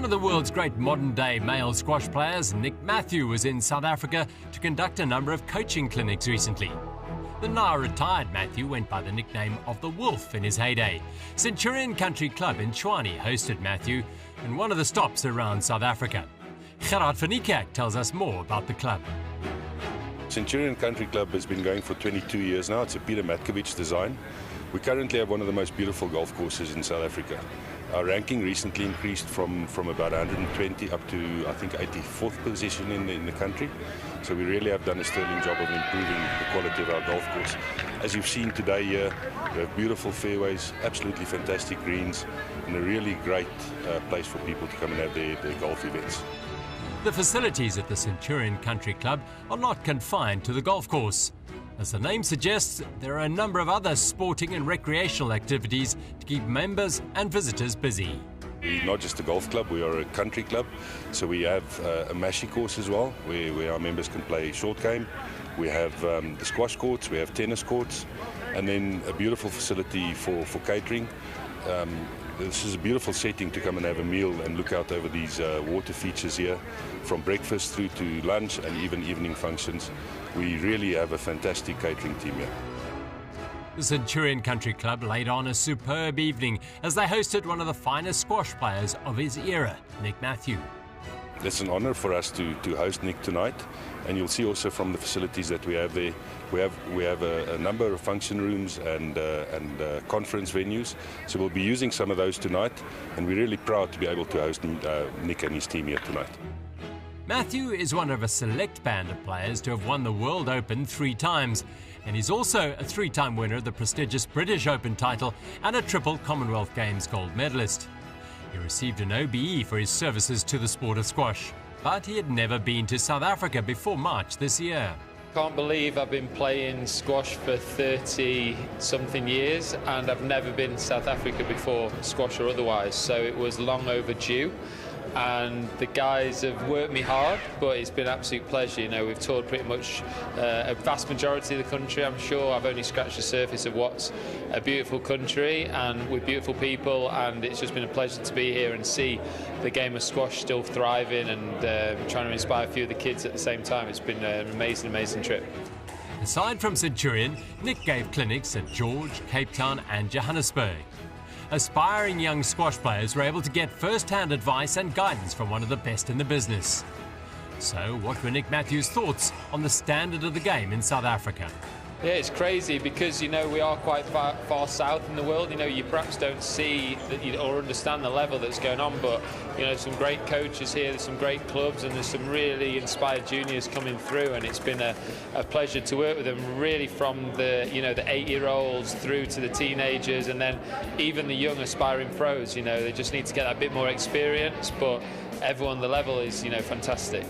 of the world's great modern-day male squash players, Nick Matthew, was in South Africa to conduct a number of coaching clinics recently. The now retired Matthew went by the nickname of the Wolf in his heyday. Centurion Country Club in Tshwane hosted Matthew in one of the stops around South Africa. Gerard van Niekerk tells us more about the club. Centurion Country Club has been going for 22 years now. It's a Peter Matkovich design. We currently have one of the most beautiful golf courses in South Africa. Our ranking recently increased from about 120 up to, I think, 84th position in the country. So we really have done a sterling job of improving the quality of our golf course. As you've seen today here, we have beautiful fairways, absolutely fantastic greens, and a really great place for people to come and have their golf events. The facilities at the Centurion Country Club are not confined to the golf course. As the name suggests, there are a number of other sporting and recreational activities to keep members and visitors busy. We're not just a golf club, we are a country club. So we have a mashie course as well, where our members can play short game. We have the squash courts, we have tennis courts, and then a beautiful facility for catering. This is a beautiful setting to come and have a meal and look out over these water features here, from breakfast through to lunch and even evening functions. We really have a fantastic catering team here. The Centurion Country Club laid on a superb evening as they hosted one of the finest squash players of his era, Nick Matthew. It's an honor for us to host Nick tonight, and you'll see also from the facilities that we have there, we have a number of function rooms and conference venues, so we'll be using some of those tonight, and we're really proud to be able to host Nick and his team here tonight. Matthew is one of a select band of players to have won the World Open 3 times, and he's also a 3-time winner of the prestigious British Open title and a triple Commonwealth Games gold medalist. He received an OBE for his services to the sport of squash, but he had never been to South Africa before March this year. Can't believe I've been playing squash for 30-something years and I've never been to South Africa before, squash or otherwise, so it was long overdue. And the guys have worked me hard, but it's been an absolute pleasure. You know, we've toured pretty much a vast majority of the country. I'm sure I've only scratched the surface of what's a beautiful country and with beautiful people, and it's just been a pleasure to be here and see the game of squash still thriving and trying to inspire a few of the kids at the same time. It's been an amazing trip. Aside from Centurion, Nick gave clinics at George, Cape Town and Johannesburg. Aspiring young squash players were able to get first-hand advice and guidance from one of the best in the business. So, what were Nick Matthews' thoughts on the standard of the game in South Africa? Yeah, it's crazy because, you know, we are quite far south in the world. You know, you perhaps don't see or understand the level that's going on, but, you know, some great coaches here, there's some great clubs, and there's some really inspired juniors coming through, and it's been a pleasure to work with them, really, from the, you know, the 8-year-olds through to the teenagers, and then even the young aspiring pros. You know, they just need to get that bit more experience, but everyone, the level is, you know, fantastic.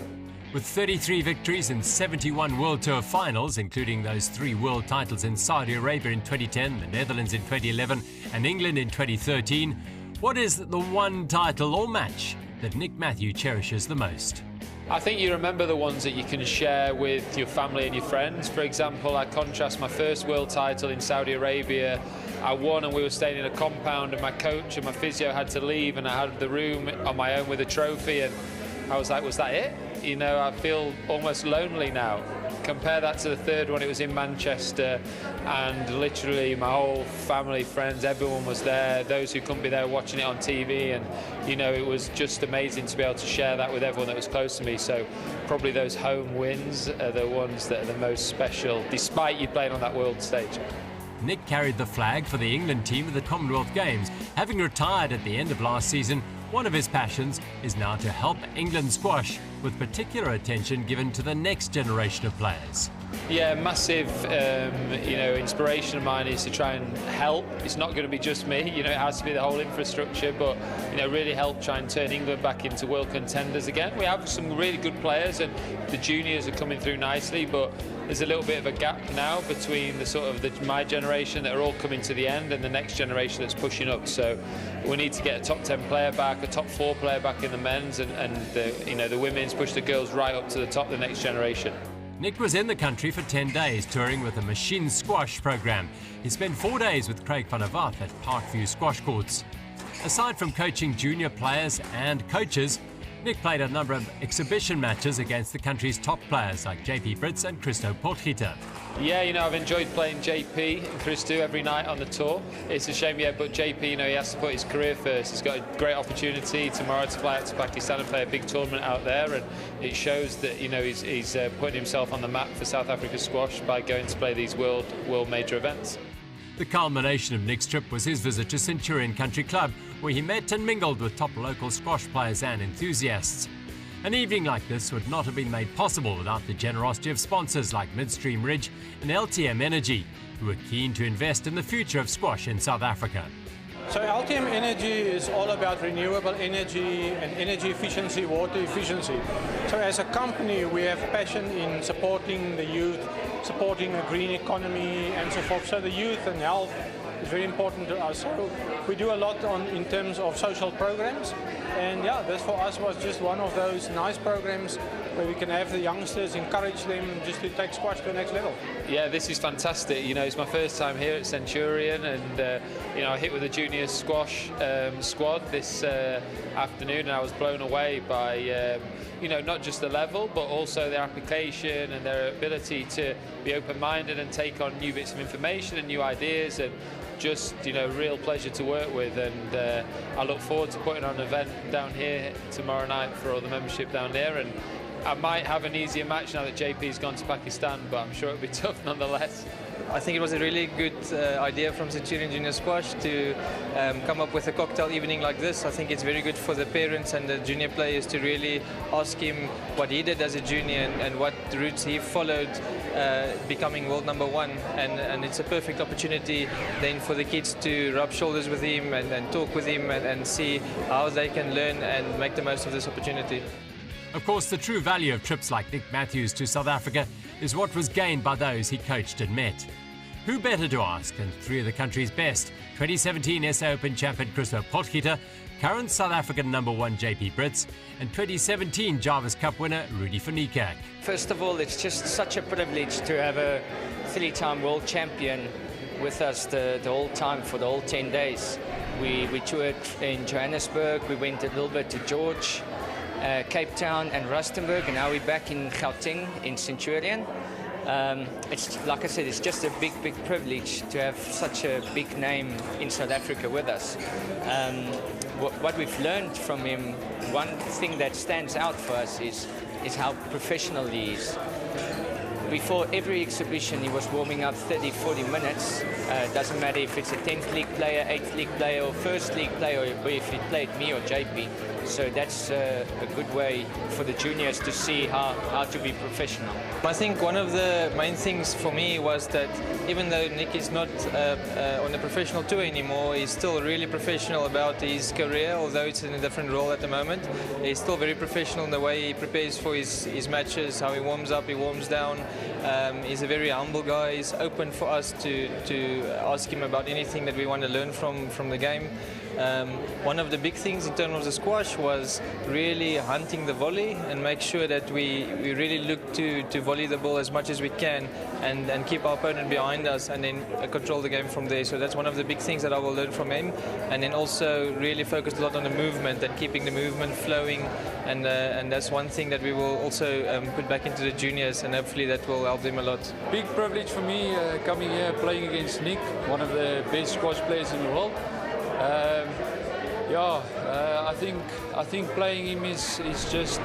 With 33 victories in 71 World Tour finals, including those 3 world titles in Saudi Arabia in 2010, the Netherlands in 2011 and England in 2013, what is the one title or match that Nick Matthew cherishes the most? I think you remember the ones that you can share with your family and your friends. For example, I contrast my first world title in Saudi Arabia. I won and we were staying in a compound, and my coach and my physio had to leave, and I had the room on my own with a trophy, and I was like, was that it? You know, I feel almost lonely now. Compare that to the third one, it was in Manchester, and literally my whole family, friends, everyone was there. Those who couldn't be there watching it on TV, and, you know, it was just amazing to be able to share that with everyone that was close to me. So probably those home wins are the ones that are the most special, despite you playing on that world stage. Nick carried the flag for the England team at the Commonwealth Games. Having retired at the end of last season, one of his passions is now to help England squash, with particular attention given to the next generation of players. Yeah, massive, you know, inspiration of mine is to try and help. It's not going to be just me, you know, it has to be the whole infrastructure, but, you know, really help try and turn England back into world contenders again. We have some really good players, and the juniors are coming through nicely, but there's a little bit of a gap now between the sort of my generation that are all coming to the end and the next generation that's pushing up. So we need to get a top 10 player back, a top 4 player back in the men's, and the, you know, the women's, push the girls right up to the top, the next generation. Nick was in the country for 10 days touring with the Machine Squash program. He spent 4 days with Craig van der Wath at Parkview Squash Courts. Aside from coaching junior players and coaches, Nick played a number of exhibition matches against the country's top players like JP Brits and Christo Potgieter. Yeah, I've enjoyed playing JP and Christo every night on the tour. It's a shame, but JP, he has to put his career first. He's got a great opportunity tomorrow to fly out to Pakistan and play a big tournament out there, and it shows that, he's putting himself on the map for South Africa squash by going to play these world major events. The culmination of Nick's trip was his visit to Centurion Country Club, where he met and mingled with top local squash players and enthusiasts. An evening like this would not have been made possible without the generosity of sponsors like Midstream Ridge and LTM Energy, who were keen to invest in the future of squash in South Africa. So LTM Energy is all about renewable energy and energy efficiency, water efficiency. So as a company, we have passion in supporting the youth, supporting a green economy and so forth. So the youth and health is very important to us. So we do a lot in terms of social programs. And yeah, this for us was just one of those nice programs where we can have the youngsters, encourage them just to take squash to the next level. Yeah, this is fantastic. It's my first time here at Centurion, and I hit with the junior squash squad this afternoon, and I was blown away by not just the level, but also their application and their ability to be open-minded and take on new bits of information and new ideas, and just real pleasure to work with. And I look forward to putting on an event down here tomorrow night for all the membership down there. And I might have an easier match now that JP's gone to Pakistan, but I'm sure it'll be tough nonetheless. I think it was a really good idea from Centurion Junior Squash to come up with a cocktail evening like this. I think it's very good for the parents and the junior players to really ask him what he did as a junior and what routes he followed becoming world #1. And it's a perfect opportunity then for the kids to rub shoulders with him and talk with him and see how they can learn and make the most of this opportunity. Of course, the true value of trips like Nick Matthews to South Africa is what was gained by those he coached and met. Who better to ask than three of the country's best: 2017 SA Open champion Christo Potgieter, current South African #1 JP Brits, and 2017 Jarvis Cup winner Rudy van Niekerk. First of all, it's just such a privilege to have a three-time world champion with us the whole time for the whole 10 days. We toured in Johannesburg, we went a little bit to George, Cape Town and Rustenburg, and now we're back in Gauteng in Centurion. It's like I said, it's just a big privilege to have such a big name in South Africa with us. What we've learned from him, one thing that stands out for us is how professional he is. Before every exhibition, he was warming up 30-40 minutes. Doesn't matter if it's a 10th league player, 8th league player, or 1st league player, or if he played me or JP. So that's a good way for the juniors to see how to be professional. I think one of the main things for me was that even though Nick is not on a professional tour anymore, he's still really professional about his career, although it's in a different role at the moment. He's still very professional in the way he prepares for his matches, how he warms up, he warms down. He's a very humble guy. He's open for us to ask him about anything that we want to learn from the game. One of the big things in terms of the squash was really hunting the volley and make sure that we really look to volley the ball as much as we can and keep our opponent behind us and then control the game from there. So that's one of the big things that I will learn from him. And then also really focus a lot on the movement and keeping the movement flowing. And that's one thing that we will also put back into the juniors, and hopefully that will help them a lot. Big privilege for me coming here playing against Nick, one of the best squash players in the world. I think playing him is just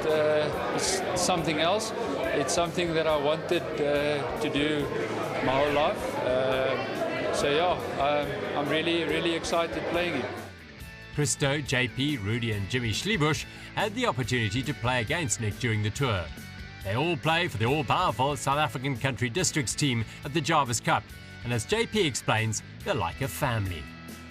it's something else. It's something that I wanted to do my whole life. I'm really excited playing him. Christo, JP, Rudy and Jimmy Schlebusch had the opportunity to play against Nick during the tour. They all play for the all-powerful South African Country Districts team at the Jarvis Cup, and as JP explains, they're like a family.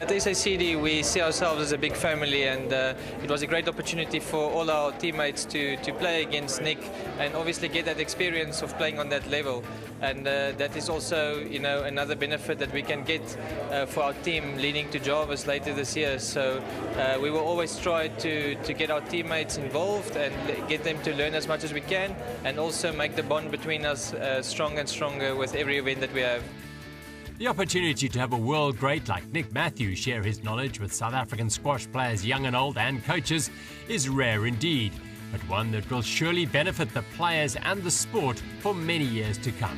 At SACD, we see ourselves as a big family, and it was a great opportunity for all our teammates to play against Nick and obviously get that experience of playing on that level. And that is also, another benefit that we can get for our team leading to Jarvis later this year. So we will always try to get our teammates involved and get them to learn as much as we can, and also make the bond between us stronger and stronger with every event that we have. The opportunity to have a world great like Nick Matthew share his knowledge with South African squash players young and old and coaches is rare indeed, but one that will surely benefit the players and the sport for many years to come.